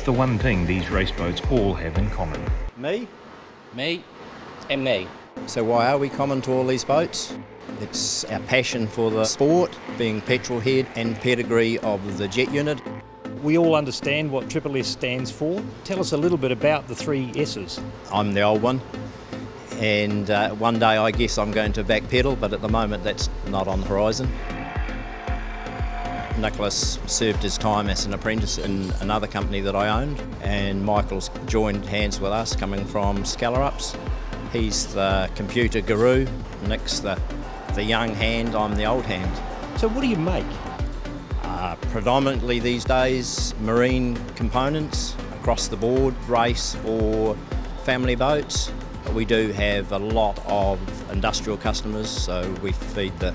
What's the one thing these race boats all have in common? Me? Me and me. So why are we common to all these boats? It's our passion for the sport, being petrol head and pedigree of the jet unit. We all understand what SSS stands for. Tell us a little bit about the three S's. I'm the old one, and one day I guess I'm going to backpedal, but at the moment that's not on the horizon. Nicholas served his time as an apprentice in another company that I owned, and Michael's joined hands with us coming from Scaller-Ups. He's the computer guru, Nick's the young hand, I'm the old hand. So what do you make? Predominantly these days marine components across the board, race or family boats. But we do have a lot of industrial customers, so we feed the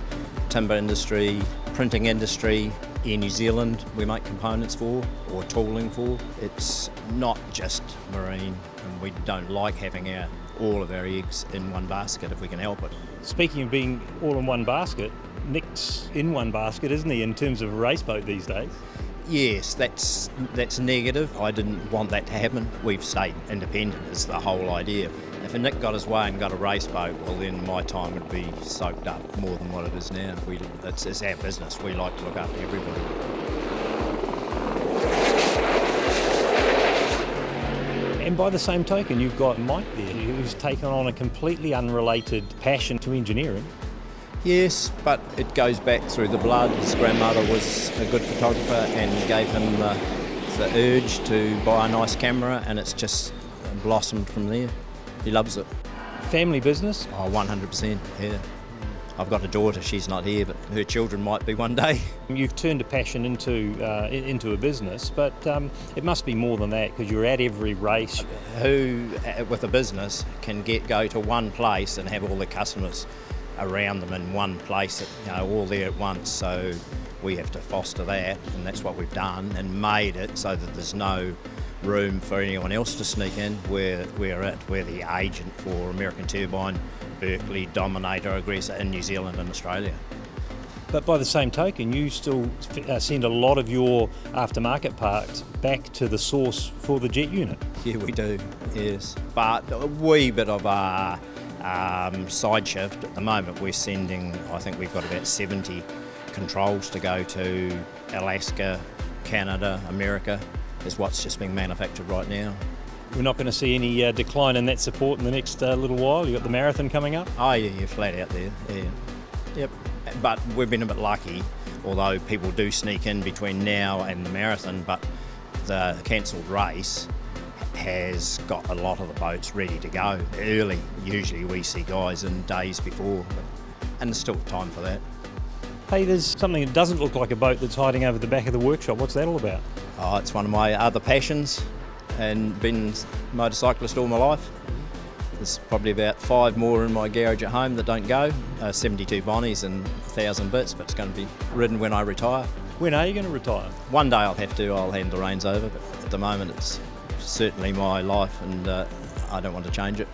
timber industry, printing industry. In New Zealand we make components for, or tooling for. It's not just marine, and we don't like having all of our eggs in one basket if we can help it. Speaking of being all in one basket, Nick's in one basket, isn't he, in terms of a race boat these days? Yes, that's negative. I didn't want that to happen. We've stayed independent is the whole idea. If a Nick got his way and got a race boat, well then my time would be soaked up more than what it is now. It's our business. We like to look after everybody. And by the same token, you've got Mike there, who's taken on a completely unrelated passion to engineering. Yes, but it goes back through the blood. His grandmother was a good photographer and gave him the urge to buy a nice camera, and it's just blossomed from there. He loves it. Family business? Oh, 100%, yeah. I've got a daughter, she's not here, but her children might be one day. You've turned a passion into a business, but it must be more than that, because you're at every race. Who, with a business, can go to one place and have all the customers around them in one place, all there at once? So we have to foster that, and that's what we've done, and made it so that there's no room for anyone else to sneak in. We're the agent for American Turbine, Berkeley, Dominator, Aggressor in New Zealand and Australia. But by the same token, you still send a lot of your aftermarket parts back to the source for the jet unit. Yeah, we do, yes. But a wee bit of a side shift. At the moment we're sending, I think we've got about 70 controls to go to Alaska, Canada, America, is what's just being manufactured right now. We're not going to see any decline in that support in the next little while. You've got the marathon coming up. Oh yeah, you're flat out there, yeah. Yep. But we've been a bit lucky, although people do sneak in between now and the marathon, but the cancelled race has got a lot of the boats ready to go early. Usually we see guys in days before, and there's still time for that. Hey, there's something that doesn't look like a boat that's hiding over the back of the workshop. What's that all about? Oh, it's one of my other passions, and been a motorcyclist all my life. There's probably about 5 more in my garage at home that don't go, 72 Bonnies and 1,000 bits, but it's going to be ridden when I retire. When are you going to retire? One day I'll hand the reins over, but at the moment it's certainly my life, and I don't want to change it.